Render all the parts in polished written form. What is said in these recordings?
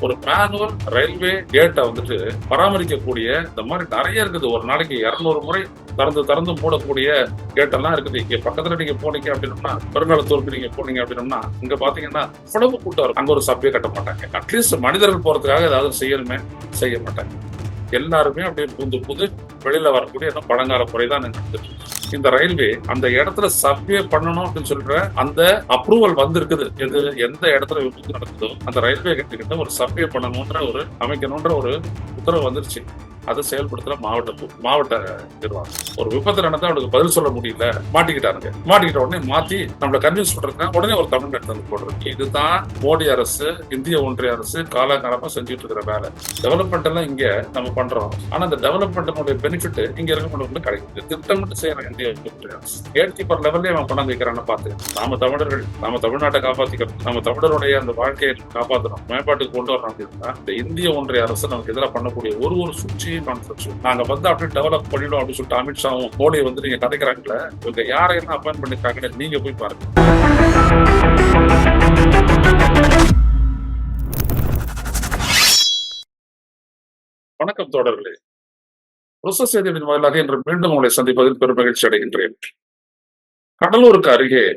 ஒரு manual railway கேட்டை வந்துட்டு பராமரிக்கக்கூடிய இந்த மாதிரி நிறைய இருக்குது. ஒரு நாளைக்கு 200 முறை திறந்து திறந்து மூடக்கூடிய கேட்டெல்லாம் இருக்குது. இங்க பக்கத்துல நீங்க போனீங்க அப்படின்னா, பெருங்காலத்தூருக்கு நீங்க போனீங்க அப்படின்னா, இங்க பாத்தீங்கன்னா இவ்வளவு கூட்டம் இருக்கும். அங்க ஒரு சப்வே கட்ட மாட்டாங்க. அட்லீஸ்ட் மனிதர்கள் போறதுக்காக ஏதாவது செய்யணுமே, செய்ய மாட்டாங்க. எல்லாருமே அப்படியே புந்து புது வெளியில வரக்கூடிய பழங்கால முறைதான் நடந்துட்டு இருக்கு. இந்த ரயில்வே அந்த இடத்துல சர்வே பண்ணணும் அப்படின்னு சொல்ற அந்த அப்ரூவல் வந்திருக்குது. எது எந்த இடத்துல விபத்து நடக்குதோ அந்த ரயில்வே கிட்ட ஒரு சர்வே பண்ணணும்ன்ற ஒரு அமைக்கணும்ன்ற ஒரு உத்தரவு வந்துருச்சு. அதை செயல்படுத்துற மாவட்ட நிர்வாகம். ஒரு விபத்து நடந்தா அவனுக்கு பதில் சொல்ல முடியல, மாட்டிக்கிட்டானுங்க. மாட்டிக்கிட்ட உடனே மாத்தி நம்மள கன்வின்ஸ் பண்றதுனா உடனே ஒரு தமிழ் எடுத்து வந்து போடுறது. இதுதான் மோடி அரசு, இந்திய ஒன்றிய அரசு காலகாலமா செஞ்சுட்டு இருக்கிற வேலை. டெவலப்மெண்ட் எல்லாம் இங்க நம்ம பண்றோம். ஆனா அந்த டெவலப்மெண்ட் பெனிஃபிட் இங்க இருக்கவங்களுக்கு கிடைக்குது. திட்டமிட்டு செய்யற இந்திய ஒன்றிய அரசு கேட் கீப்பர் லெவல்லே அவன் கொண்டாந்து வைக்கிறான்னு பார்த்து நாம தமிழர்கள், நாம தமிழ்நாட்டை காப்பாத்திக்கிறோம், நம்ம தமிழருடைய அந்த வாழ்க்கையை காப்பாற்றணும், மேம்பாட்டுக்கு கொண்டு வரணும் அப்படின்னா இந்த இந்திய ஒன்றிய அரசு நமக்கு எதிராக பண்ணக்கூடிய ஒரு சூழ்ச்சி நாங்க வந்து அப்படியே டெவலப் பண்ணிடும் அப்படின்னு சொல்லிட்டு அமித்ஷாவும் மோடியை வந்து நீங்க கதைக்கிறாங்கல்ல, இவங்க யாரையெல்லாம் அப்பாயின் பண்ணிருக்காங்கன்னு நீங்க போய் பாருங்க. வணக்கம் தோழர்களே. ருச செய்தியின் வாயிலாக இன்று மீண்டும் உங்களை சந்திப்பதில் பெரும் மகிழ்ச்சி அடைகின்றேன். கடலூருக்கு அருகே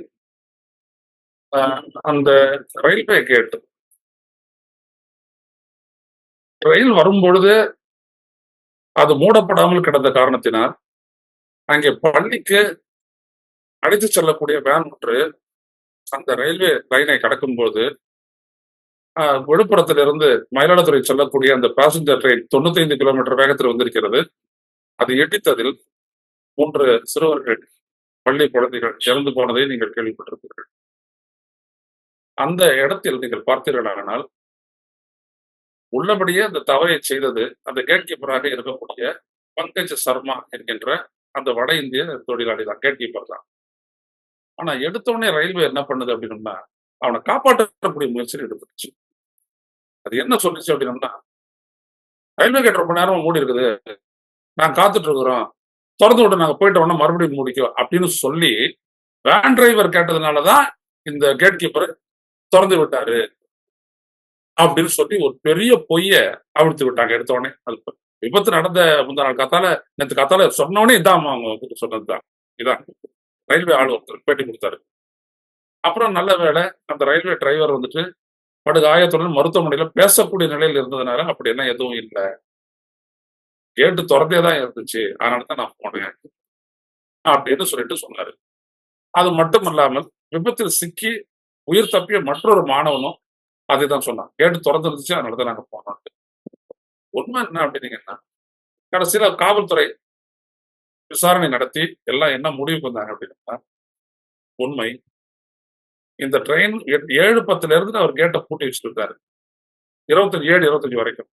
அந்த ரயில்வே கேட் ரயில் வரும்பொழுது அது மூடப்படாமல் கிடந்த காரணத்தினால் அங்கே பள்ளிக்கு அழைத்து செல்லக்கூடிய வேன் ஒன்று அந்த ரயில்வே லைனை கடக்கும் போது விழுப்புரத்திலிருந்து மயிலாடுதுறை செல்லக்கூடிய அந்த பேசஞ்சர் ட்ரெயின் 95 கிலோமீட்டர் வேகத்தில் வந்திருக்கிறது. அது இடித்ததில் 3 சிறுவர்கள், பள்ளி குழந்தைகள் இறந்து போனதை நீங்கள் கேள்விப்பட்டிருப்பீர்கள். அந்த இடத்தில் நீங்கள் பார்த்தீர்களானால் உள்ளபடியே அந்த தவறை செய்தது அந்த கேட் கீப்பராக இருக்கக்கூடிய பங்கஜ் சர்மா என்கின்ற அந்த வட இந்திய தொழிலாளி தான், கேட் கீப்பர் தான். ஆனா எடுத்தோடனே ரயில்வே என்ன பண்ணுது அப்படின்னா அவனை காப்பாற்றக்கூடிய முயற்சியில் ஈடுபட்டுச்சு. அது என்ன சொல்லிச்சு அப்படின்னா, ரயில்வே கேட் ரொம்ப நேரம் மூடி இருக்குது, நாங்க காத்துட்டு இருக்கிறோம், திறந்து விட்டு நாங்க போயிட்ட உடனே மறுபடியும் முடிக்கும் அப்படின்னு சொல்லி வேன் டிரைவர் கேட்டதுனாலதான் இந்த கேட் கீப்பர் திறந்து விட்டாரு அப்படின்னு சொல்லி ஒரு பெரிய பொய்ய அவிழ்த்து விட்டாங்க எடுத்த உடனே. அது விபத்து நடந்த முந்தா நாள் காத்தால, நேற்று காத்தால சொன்னோடனே இதான் அவங்க சொன்னதுதான். இதான் ரயில்வே ஆள் ஒருத்தர் பேட்டி கொடுத்தாரு. அப்புறம் நல்ல வேலை அந்த ரயில்வே டிரைவர் வந்துட்டு படுகாயத்துடன் மருத்துவமனையில பேசக்கூடிய நிலையில் இருந்ததுனால அப்படியெல்லாம் எதுவும் இல்லை, கேட்டு திறந்தே தான் இருந்துச்சு, அதனாலதான் நான் போனேன் அப்படின்னு சொல்லிட்டு சொன்னாரு. அது மட்டும் இல்லாமல் விபத்தில் சிக்கி உயிர் தப்பிய மற்றொரு மாணவனும் அதைதான் சொன்னான். கேட்டு திறந்து இருந்துச்சு, அதனாலதான் நாங்க போனோம். உண்மை என்ன அப்படின்னீங்கன்னா, கடைசியில காவல்துறை விசாரணை நடத்தி எல்லாம் என்ன முடிவுக்கு வந்தாங்க அப்படின்னா, உண்மை இந்த ட்ரெயின் 7:10 இருந்து அவர் கேட்டை பூட்டி வச்சிருக்காரு. 7:25 வரைக்கும்.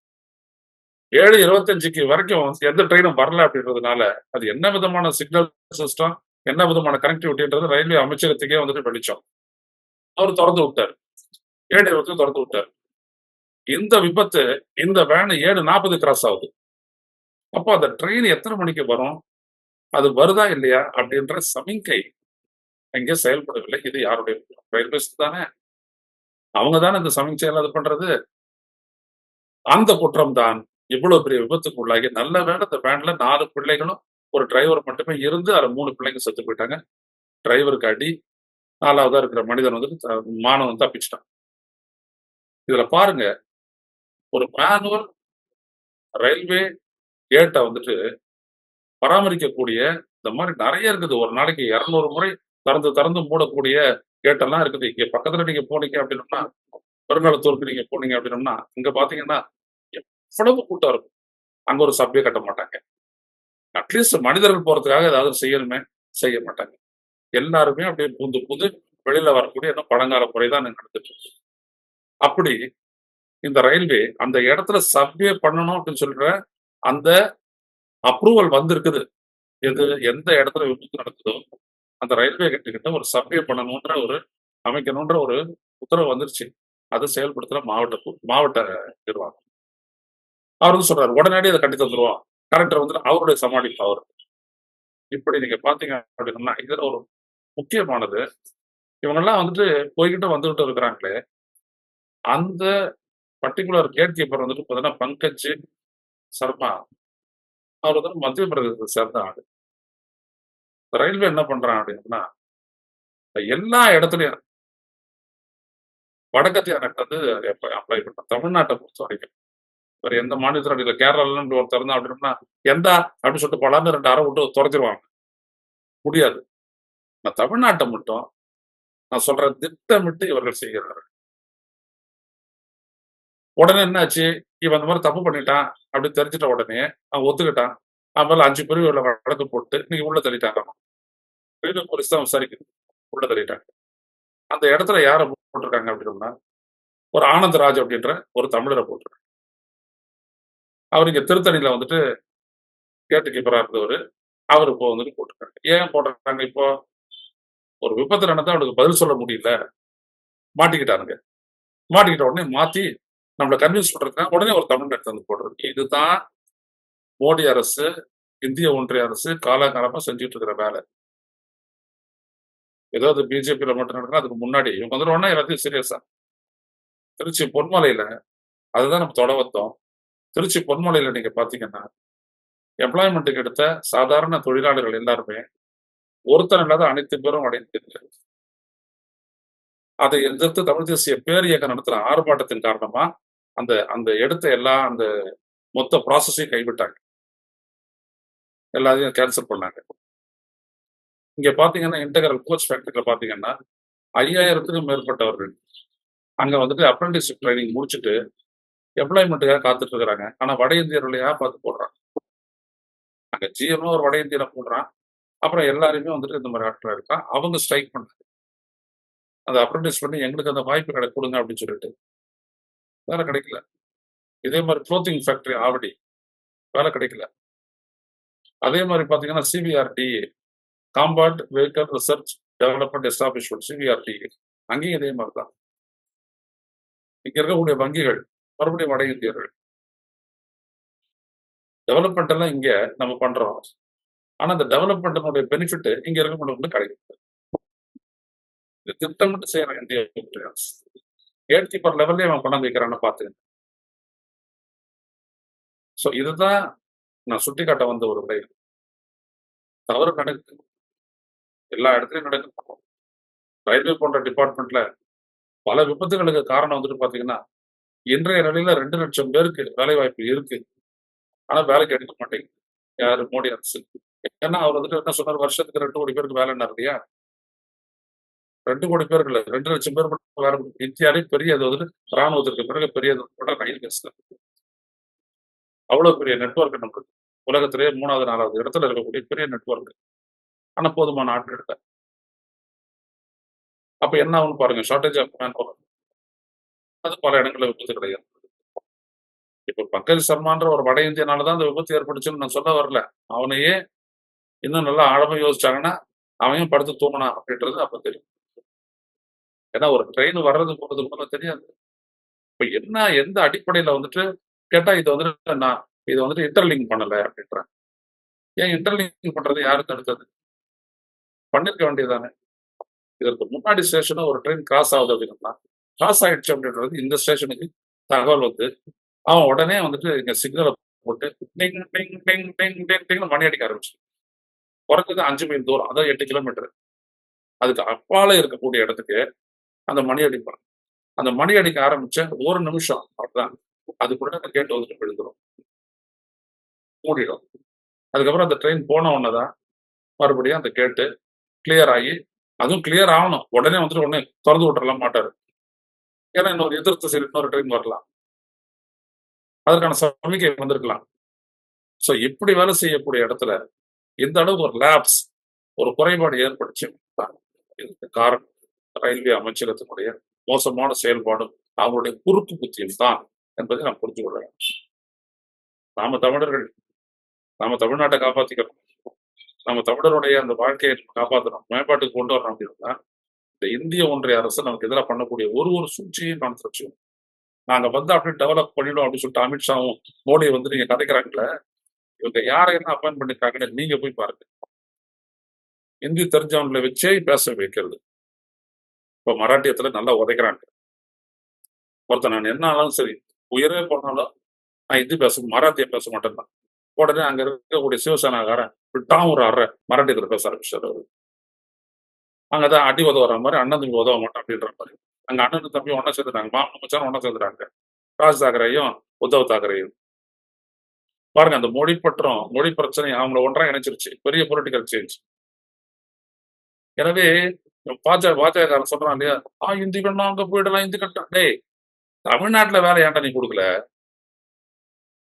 7:25 வரைக்கும் எந்த ட்ரெயினும் வரல அப்படின்றதுனால அது என்ன விதமான சிக்னல் சிஸ்டம், என்ன விதமான கனெக்டிவிட்டின்றது ரயில்வே அமைச்சகத்துக்கே வந்துட்டு வெளிச்சம். அவர் திறந்து விட்டார். 7:20 திறந்து விட்டார். இந்த விபத்து இந்த வேன் 7:40 கிராஸ் ஆகுது. அப்போ அந்த ட்ரெயின் எத்தனை மணிக்கு வரும், அது வருதா இல்லையா அப்படின்ற சமிக்கை அங்கே செயல்படவில்லை. இது யாருடைய ரயில்வேஸ் தானே, அவங்க தானே இந்த சமிக்கை அது பண்றது. அந்த குற்றம் தான் இவ்வளவு பெரிய விபத்துக்கு உள்ளாகி, நல்ல வேலை இந்த வேன்ல 4 பிள்ளைகளும் ஒரு டிரைவர் மட்டுமே இருந்து அதுல 3 பிள்ளைங்க செத்து போயிட்டாங்க. டிரைவருக்கு அடி, 4வதா இருக்கிற மனிதன் வந்துட்டு மாணவன் தப்பிச்சிட்டான். இதுல பாருங்க, ஒரு மேனுவல் ரயில்வே கேட்டை வந்துட்டு பராமரிக்கக்கூடிய இந்த மாதிரி நிறைய இருக்குது. ஒரு நாளைக்கு 200 முறை திறந்து திறந்து மூடக்கூடிய கேட்டெல்லாம் இருக்குது. இங்க பக்கத்துல நீங்க போனீங்க அப்படின்னா, பெருங்காலத்தூருக்கு நீங்க போனீங்க அப்படின்னா, இங்க பாத்தீங்கன்னா எவ்வளவு கூட்டம் இருக்கும். அங்க ஒரு சப்வே கட்ட மாட்டாங்க. அட்லீஸ்ட் மனிதர்கள் போறதுக்காக ஏதாவது செய்யணுமே, செய்ய மாட்டாங்க. எல்லாருமே அப்படியே புந்து புது வெளியில வரக்கூடிய பழங்கால முறைதான் நடந்துட்டு இருக்கு. அப்படி இந்த ரயில்வே அந்த இடத்துல சர்வே பண்ணணும் அப்படின்னு சொல்ற அந்த அப்ரூவல் வந்திருக்குது. எது எந்த இடத்துல விபத்து நடக்குதோ அந்த ரயில்வே கிட்ட ஒரு சர்வே பண்ணணும்ன்ற ஒரு அமைக்கணும்ன்ற ஒரு உத்தரவு வந்துருச்சு. அதை செயல்படுத்துற மாவட்ட நிர்வாகம். அவர் வந்து சொல்றாரு, உடனடியே அதை கட்டி தந்துருவோம், கலெக்டர் வந்து அவருடைய சமாளிப்பு அவர். இப்படி நீங்க பாத்தீங்க அப்படின்னா இதுல ஒரு முக்கியமானது, இவங்கெல்லாம் வந்துட்டு போய்கிட்டு வந்துகிட்டு இருக்கிறாங்களே, அந்த பர்ட்டிகுலர் கேட் கீப்பர் வந்துட்டு பார்த்தீங்கன்னா பங்கஜ் சர்மா. அவர் வந்து மத்திய பிரதேசத்தை சேர்ந்த ஆளு. ரயில்வே என்ன பண்றான் அப்படின்னா, எல்லா இடத்துலயும் வடக்கத்திய ஆக்ட் வந்து அப்ளை பண்றான். தமிழ்நாட்டை பொறுத்த வரைக்கும். வேற எந்த மாநிலத்திலும் இல்ல. கேரளால இப்படி ஒருத்தர் இருந்தான் அப்படின்னா, "எந்தா?" அப்படின்னு சொல்லிட்டு பலார்ன்னு 2 அறை விட்டு தொலைச்சிருவாங்க. முடியாது. நான் தமிழ்நாட்டை மட்டும் நான் சொல்றேன் திட்டமிட்டு இவர்கள் செய்கிறார்கள். உடனே என்ன ஆச்சு? இவன் இந்த மாரி தப்பு பண்ணிட்டான் அப்படின்னு தெரிஞ்சுட்ட உடனே அவன் ஒத்துக்கிட்டான். அவன் மேல 5 பிரிவுகள்ல வழக்கு போட்டு இன்னைக்கு உள்ள தள்ளிட்டாங்க. ரயில்வே போலீஸ் தான் விசாரிக்குது. உள்ள தள்ளிட்டாங்க. அந்த இடத்துல யார போட்டிருக்காங்க அப்படின்னா, ஒரு ஆனந்தராஜ் அப்படின்ற ஒரு தமிழர போட்டிருக்காங்க. அவரு இங்க திருத்தணியில வந்துட்டு கேட் கீப்பரா இருந்தவரு. அவரு இப்போ வந்துட்டு போட்டிருக்காங்க. ஏன் போட்டிருக்காங்க இப்போ? ஒரு விபத்து நடந்தா அவனுக்கு பதில் சொல்ல முடியல. மாட்டிக்கிட்டானுங்க. மாட்டிக்கிட்ட உடனே மாத்தி நம்மள கன்வின்ஸ் பண்றதுக்காக உடனே ஒரு தமிழ் எடுத்து வந்து போடுறது. இதுதான் மோடி அரசு, இந்திய ஒன்றிய அரசு காலாகாலமா செஞ்சுட்டு இருக்கிற வேலை. ஏதோ அது பிஜேபியில மட்டும் நடக்கல, அதுக்கு முன்னாடி இவங்க வந்துருவாங்கன்னா எல்லாத்தையும் சீரியஸா. திருச்சி பொன்மலையில அதுதான் நம்ம தொட வந்தோம். திருச்சி பொன்மலையில நீங்க பார்த்தீங்கன்னா, எம்ப்ளாய்மென்ட்க்கு எடுத்த சாதாரண தொழிலாளர்கள் எல்லாருமே ஒருத்தன் இல்லாத அனைத்து பேரும் அடைந்து அதை எதிர்த்து தமிழ் தேசிய பேர் இயக்கம் நடத்துற ஆர்ப்பாட்டத்தின் காரணமா அந்த அந்த எடுத்த எல்லா அந்த மொத்த ப்ராசஸையும் கைவிட்டாங்க. எல்லாத்தையும் கேன்சல் பண்ணாங்க. இங்க பார்த்தீங்கன்னா, இன்டெக்ரல் கோச் ஃபேக்டரில பார்த்தீங்கன்னா, 5000த்துக்கும் மேற்பட்டவர்கள் அங்க வந்துட்டு அப்ரண்டிஸ்ஷிப் ட்ரெய்னிங் முடிச்சுட்டு எம்ப்ளாய்மென்ட்க்காக காத்துட்டு இருக்கிறாங்க. ஆனா வட இந்தியர்களையா பார்த்து போடுறான். அங்க ஜிஎம்னு ஒரு வட இந்தியன போடுறான். அப்புறம் எல்லாரையுமே வந்துட்டு இந்த மாரி ஆட்கள எடுக்கிறான். அவங்க ஸ்ட்ரைக் பண்றாங்க. அந்த அப்ரண்டிஸ் பண்ணி எங்களுக்கு அந்த வாய்ப்பு குடுங்க அப்படின்னு சொல்லிட்டு. வேலை கிடைக்கல. இதே மாரி குளோத்திங் ஃபேக்டரி ஆவடி. வேலை கிடைக்கல. அதே மாரி பார்த்தீங்கன்னா, சிவிஆர்டி combat vehicle research development establishment சிவிஆர்டி. அங்கேயும் இதே மாரி தான். இங்க இருக்கக்கூடிய வங்கிகள் மறுபடியும் வட இந்தியர்கள். டெவலப்மென்ட் எல்லாம் இங்க நம்ம பண்றோம். ஆனா அந்த டெவலப்மென்ட்டினுடைய பெனிஃபிட் இங்க இருக்கவங்களுக்கு கிடைக்குது. இது திட்டமிட்டு செய்யற இந்திய ஒன்றிய அரசு. கேட் கீப்பர் லெவல்லயே அவன் கொண்டாந்து வைக்கிறான்னு பார்த்துங்க. சோ இதுதான் நான் சுட்டிக்காட்ட வந்த ஒரு விடயம். தவறு நடக்குது. எல்லா இடத்துலயும் நடக்குது. ரயில்வே போன்ற டிபார்ட்மெண்ட்ல பல விபத்துகளுக்கு காரணம் வந்துட்டு பார்த்தீங்கன்னா, இன்றைய நிலையில 2,00,000 பேருக்கு வேலைவாய்ப்பு இருக்கு. ஆனா வேலைக்கு எடுக்க மாட்டேங்குது. யாரு? மோடி அரசு. ஏன்னா அவர் வந்துட்டு என்ன சொன்னாரு? வருஷத்துக்கு 2,00,00,000 பேருக்கு வேலைன்னாரு இல்லையா? 2,00,00,000 பேருக்கு இல்ல. 2,00,000 பேர் மட்டும் வேலை இந்தியாவிலே பெரிய அது வந்துட்டு ராணுவத்திற்கு பிறகு பெரியது கூட ரயில்வேஸ் தான். அவ்வளவு பெரிய நெட்வொர்க் நமக்கு. உலகத்திலேயே 3வது, 4வது இடத்துல இருக்கக்கூடிய பெரிய நெட்வொர்க். ஆனா போதுமான ஆட்கள் இல்ல. அப்ப என்ன ஆகும்னு பாருங்க. Shortage of man power. அது பல இடங்கள்ல விபத்து கிடையாது. இப்ப பங்கஜ் சர்மான்ற ஒரு வட இந்தியனால தான் அந்த விபத்து ஏற்பட்டுச்சுன்னு நான் சொல்ல வரல. அவனையே இன்னும் நல்லா ஆழமா யோசிச்சாங்கன்னா, அவன் படுத்து தூங்குனான் அப்படின்றது அப்ப தெரியும். ஏன்னா ஒரு ட்ரெயின் வர்றது போறது கூட தெரியாது. இப்ப என்ன எந்த அடிப்படையில வந்துட்டு கேட்டா இது வந்துட்டு நான் இது வந்துட்டு இன்டர்லிங்க் பண்ணல அப்படின்றாங்க. ஏன் இன்டர்லிங்க் பண்றது யாரு தடுத்தது? பண்ணிருக்க வேண்டியதுதானே. இதற்கு முன்னாடி ஸ்டேஷனும் ஒரு ட்ரெயின் கிராஸ் ஆகுது அப்படின்னா, கிராஸ் ஆயிடுச்சு அப்படின்றது இந்த ஸ்டேஷனுக்கு தகவல் வந்து, அவன் உடனே வந்துட்டு இங்க சிக்னல போட்டு டிங், டிங், டிங், டிங், டிங், டிங்ன்னு மணி அடிக்க ஆரம்பிச்சுட்டான். குறைஞ்சது 5 மைல் தூரம். அதாவது 8 கிலோமீட்டர். அதுக்கு அப்பால இருக்கக்கூடிய இடத்துக்கு அந்த மணி அடிப்பான். அந்த மணி அடிக்க ஆரம்பிச்ச 1 நிமிஷம் அவ்வளவுதான். அதுக்குள்ள அந்த கேட் வந்துட்டு விழுந்துரும். மூடிடும். அதுக்கப்புறம் அந்த ட்ரெயின் போன உடனே தான் மறுபடியும் அந்த கேட்டு கிளியர் ஆகி அதுவும் கிளியர் ஆகணும். உடனே வந்துட்டு உடனே தொறந்து விட்டுறலாம் மாட்டாரு. ஏன்னா இன்னொரு எதிர் திசையில இன்னொரு ட்ரெயின் வரலாம். அதற்கான சமிக்கை வந்திருக்கலாம். சோ இப்படி வேலை செய்யக்கூடிய இடத்துல இந்த அளவுக்கு ஒரு லேப்ஸ் ஒரு குறைபாடு ஏற்பட்டுச்சு. இதுக்கு காரணம் ரயில்வே அமைச்சகத்தினுடைய மோசமான செயல்பாடும் அவங்களுடைய குறுக்கு புத்தியும் தான் என்பதை நாம் புரிந்து கொள்ளலாம். நாம தமிழர்கள் நாம தமிழ்நாட்டை காப்பாத்திக்கிறோம். நம்ம தமிழருடைய அந்த வாழ்க்கையை காப்பாற்றணும், மேம்பாட்டுக்கு கொண்டு வரணும் அப்படின்னா இந்த இந்திய ஒன்றிய அரசு நமக்கு எதிராக பண்ணக்கூடிய ஒரு சூழ்ச்சியையும் கான்செப்ட் நாங்க வந்து அப்படியே டெவலப் பண்ணிடும் அப்படின்னு சொல்லிட்டு அமித்ஷாவும் மோடியை வந்து நீங்க கதைக்கிறாங்கல்ல, இவங்க யாரையெல்லாம் அப்பாயின் பண்ணிருக்காங்கன்னு நீங்க போய் பாருங்க. இந்தி தெரிஞ்சவங்களை வச்சே பேச வைக்கிறது. இப்ப மராட்டியத்துல நல்லா உதைக்கிறாங்க. ஒருத்தன் நான் என்ன ஆனாலும் சரி உயிரே போனாலும் நான் ஹிந்தி மராத்திய பேச மாட்டேன் தான். உடனே அங்க இருக்கக்கூடிய சிவசேனாக்காரன் விட்டான் ஒரு அறை மராட்டியத்தில் பேச ஆரம்பிச்சாரு அவரு. அங்கதான் அடி உதவுற மாதிரி அண்ணன் தம்பி உதவ மாட்டான் அப்படின்ற மாதிரி. அங்க அண்ணன் தம்பி ஒன்னா சேர்ந்துட்டாங்க, மாமன் மச்சான் ஒன்னா சேர்ந்துட்டாங்க. ராஜ் தாக்கரேயும் உத்தவ் தாக்கரேயும். பாருங்க, அந்த மொழி பிரச்சனை அவங்கள ஒன்றா இணைச்சிருச்சு. பெரிய பொலிட்டிக்கல் சேஞ்ச். எனவே பாஜகக்காரன் சொல்றான் இல்லையா, ஹிந்தி வேணும் அங்க போயிடலாம், ஹிந்தி கட்டலாம். டேய், தமிழ்நாட்டுல வேலை ஏன்டா நீ கொடுக்கல?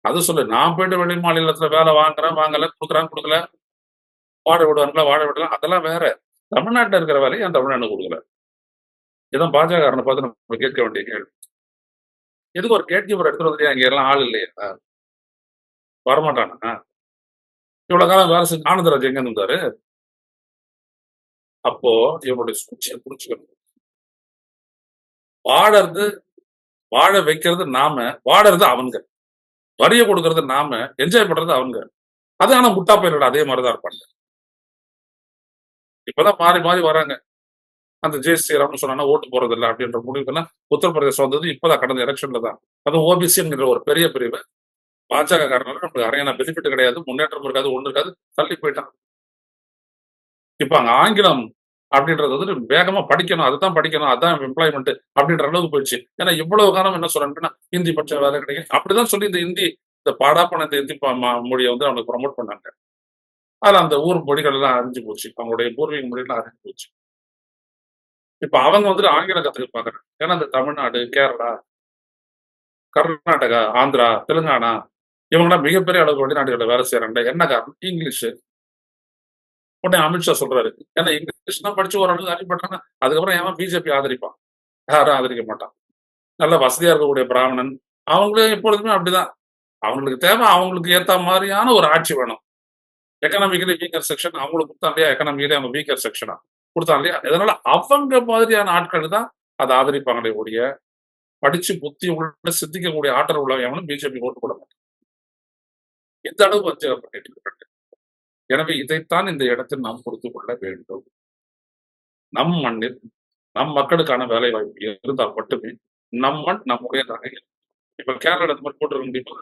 அது சொல்லு. நான் போயிட்டு வெளி மாநிலத்துல வேலை வாங்கல, கொடுக்கல, வாழ விடலாம், அதெல்லாம் வேற. தமிழ்நாட்டுல இருக்கிற வேலையை ஏன் தமிழ்நாடு கொடுக்கல? இதான் பாஜகக்காரனை பார்த்து நம்ம கேட்க வேண்டிய கேள்வி. எதுக்கு ஒரு கேட் கீப்பர் எடுத்துட்டு வந்து அங்க எல்லாம் ஆள் இல்லையா? வரமாட்டானா? இவ்வளவு காலம் வேலை செஞ்சு ஆனந்தராஜ் எங்க இருந்தாரு? அப்போ இவனுடைய சூழ்ச்சியை புரிச்சுக்கணும். வாழ வைக்கிறது நாம, வாழறது அவங்க. வரிய கொடுக்கறது நாம, என்ஜாய் பண்றது அவங்க. அது ஆனா முட்டா போயிட அதே மாதிரிதான் இருப்பாங்க. இப்பதான் மாறி வராங்க. அந்த ஜெய் ஸ்ரீராம்னு சொன்னா ஓட்டு போறது இல்லை அப்படின்ற முடிவுக்கெல்லாம் உத்தரப்பிரதேசம் வந்தது இப்பதான், கடந்த எலெக்ஷன்ல தான். அதுவும் ஓபிசி என்கிற ஒரு பெரிய பிரிவு பாஜக காரணம் நமக்கு அரையான பெனிஃபிட் கிடையாது, முன்னேற்றம் இருக்காது, ஒண்ணு இருக்காது, தள்ளி போயிட்டான். இப்ப அங்க ஆங்கிலம் அப்படின்றது வந்து வேகமா படிக்கணும், அதுதான் படிக்கணும், அதான் எம்ப்ளாய்மெண்ட் அப்படின்ற அளவுக்கு போயிடுச்சு. ஏன்னா இவ்வளவு காலம் என்ன சொல்றேன்னா ஹிந்தி படிச்ச வேலை கிடைக்கும் அப்படிதான் சொல்லி இந்த பாடாப்பான இந்த ஹிந்தி மொழியை வந்து அவனுக்கு ப்ரமோட் பண்ணாங்க. அதுல அந்த ஊர் மொழிகள் எல்லாம் அறிஞ்சு போச்சு, அவங்களுடைய பூர்வீக மொழிகள் அறிஞ்சு போச்சு. இப்ப அவங்க வந்துட்டு ஆங்கிலம் கத்துக்க பாக்குறாங்க. ஏன்னா இந்த தமிழ்நாடு, கேரளா, கர்நாடகா, ஆந்திரா, தெலுங்கானா இவங்கெல்லாம் மிகப்பெரிய அளவுக்கு வெளிநாடுகளில் வேலை செய்யறாங்க. என்ன காரணம்? இங்கிலீஷ். உடனே அமித்ஷா சொல்றாரு, ஏன்னா இங்கிலீஷ் தான் படிச்சு ஓரளவுக்கு அறிப்பட்டாங்க, அதுக்கப்புறம் ஏன் பிஜேபி ஆதரிப்பான்? யாரும் ஆதரிக்க மாட்டான். நல்ல வசதியா இருக்கக்கூடிய பிராமணன் அவங்களே எப்பொழுதுமே அப்படிதான். அவங்களுக்கு தேவை அவங்களுக்கு ஏத்த மாதிரியான ஒரு ஆட்சி வேணும். எக்கனாமிக்கலி வீக்கர் செக்ஷன் அவங்களுக்கு கொடுத்தா இல்லையா? எக்கனாமிக்கலி அவங்க வீக்கர் செக்ஷனா கொடுத்தா இல்லையா? இதனால அவங்க மாதிரியான ஆட்கள் தான் அதை ஆதரிப்பாங்களே ஒழிய படிச்சு புத்தி உள்ள சிந்திக்கக்கூடிய ஆற்றல் உள்ளவங்களும் பிஜேபி ஓட்டு போட மாட்டாங்க. இந்த அளவு வஞ்சகப்பட்டு. எனவே இதைத்தான் இந்த இடத்தில் நாம் கொடுத்துக் கொள்ள வேண்டும். நம் மண்ணில் நம் மக்களுக்கான வேலை வாய்ப்பு இருந்தால் மட்டுமே நம் மண் நம்முடைய நகைகள். இப்ப கேரளா இந்த மாதிரி போட்டு முடியுமா?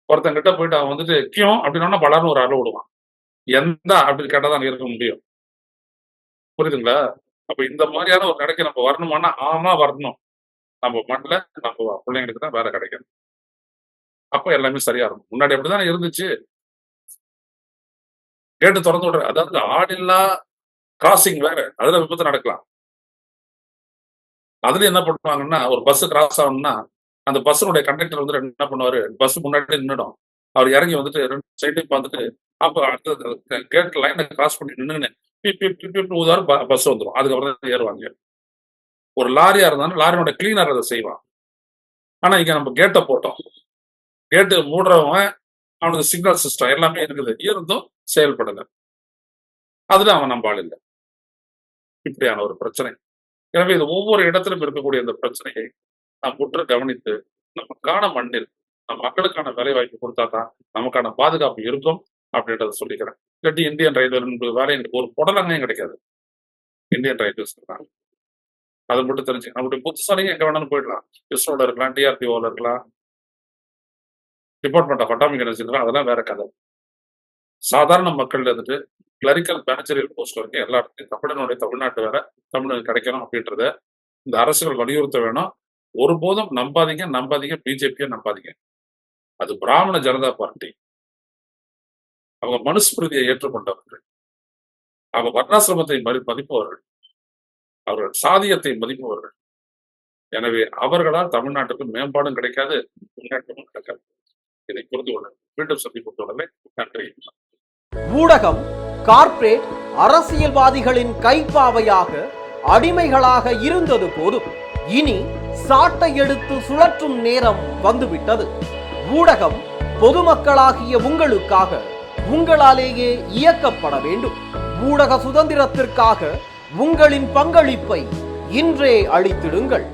ஒருத்தங்கிட்ட போயிட்டு அவன் வந்துட்டு கியும் அப்படின்னா பலர்னு ஒரு அளவு விடுவான். எந்த அப்படின்னு கேட்டாதான் இருக்க முடியும். புரியுதுங்களா? அப்ப இந்த மாதிரியான ஒரு கடைக்கு நம்ம வரணுமானா ஆமா வரணும். நம்ம மண்ணில் நம்ம பிள்ளைங்களுக்கு தான் வேலை கிடைக்கணும். அப்ப எல்லாமே சரியா இருக்கும். முன்னாடி அப்படிதானே இருந்துச்சு. கேட்டு திறந்து விடுற, அதாவது ஆளில்லா கிராசிங் வேற, அதுல விபத்து நடக்கலாம். அதுல என்ன பண்ணுவாங்கன்னா, ஒரு பஸ் கிராஸ் ஆகணும்னா அந்த பஸ்ஸுடைய கண்டக்டர் வந்து என்ன பண்ணுவாரு, பஸ் முன்னாடி நின்னுடும். அவர் இறங்கி வந்துட்டு 2 சைடையும் பார்த்துட்டு அப்ப அடுத்த கேட் லைனை கிராஸ் பண்ணி நின்னுன்னு ஊதாரு, பஸ் வந்துடும். அதுக்கப்புறம் தான் ஏறுவாங்க. ஒரு லாரியா இருந்தாலும் லாரியோட கிளீனர் அதை செய்வான். ஆனா இங்க நம்ம கேட்டை போட்டோம். கேட்டு மூடுறவன் அவனுக்கு சிக்னல் சிஸ்டம் எல்லாமே இருக்குது, இருந்தும் செயல்படல. அதுல அவன் நம்ப ஆள் இல்லை. இப்படியான ஒரு பிரச்சனை. எனவே இது ஒவ்வொரு இடத்திலும் இருக்கக்கூடிய இந்த பிரச்சனையை நாம் உற்று கவனித்து நமக்கான மண்ணில் நம் மக்களுக்கான வேலை வாய்ப்பு கொடுத்தாதான் நமக்கான பாதுகாப்பு இருக்கும் அப்படின்றத சொல்லிக்கிறேன். இல்லாட்டி இந்தியன் ரயில்வே வேலை ஒரு புடலங்கையும் கிடைக்காது. இந்தியன் ரயில்வேஸ் தான் அதை மட்டும் தெரிஞ்சு நம்மளுடைய புத்திசாலிங்க எங்க வேணாலும் போயிடலாம். இஸ்ரோல இருக்கலாம், டிஆர்டிஓல இருக்கலாம், டிபார்ட்மெண்ட் ஆஃப் அட்டாமிக் எனர்ஜி இருக்கலாம், அதெல்லாம் வேற கதை. சாதாரண மக்கள் இருந்துட்டு கிளரிக்கல் மேனேஜரியல் போஸ்ட் வரைக்கும் எல்லா இடத்துலையும் தமிழ்நாட்டு வேலை தமிழ் கிடைக்கணும் அப்படின்றத இந்த அரசுகள் வலியுறுத்த வேணும். ஒருபோதும் நம்பாதீங்க பிஜேபியை நம்பாதீங்க. அது பிராமண ஜனதா பார்ட்டி. அவங்க மனுஸ்மிருதியை ஏற்றுக்கொண்டவர்கள், அவங்க வர்ணாசிரமத்தை மதிப்பவர்கள், அவர்கள் சாதியத்தை மதிப்பவர்கள். எனவே அவர்களால் தமிழ்நாட்டுக்கு மேம்பாடும் கிடைக்காது, முன்னேற்றமும் கிடைக்காது. இதை புரிந்து கொள்ள மீண்டும் சந்திப்பு தொடர்ந்து நன்றி. ஊடகம் கார்ப்பரேட் அரசியல்வாதிகளின் கைப்பாவையாக அடிமைகளாக இருந்தது போதும். இனி சாட்டை எடுத்து சுழற்றும் நேரம் வந்துவிட்டது. ஊடகம் பொதுமக்களாகிய உங்களுக்காக, உங்களாலேயே இயக்கப்பட வேண்டும். ஊடக சுதந்திரத்திற்காக உங்களின் பங்களிப்பை இன்றே அளித்திடுங்கள்.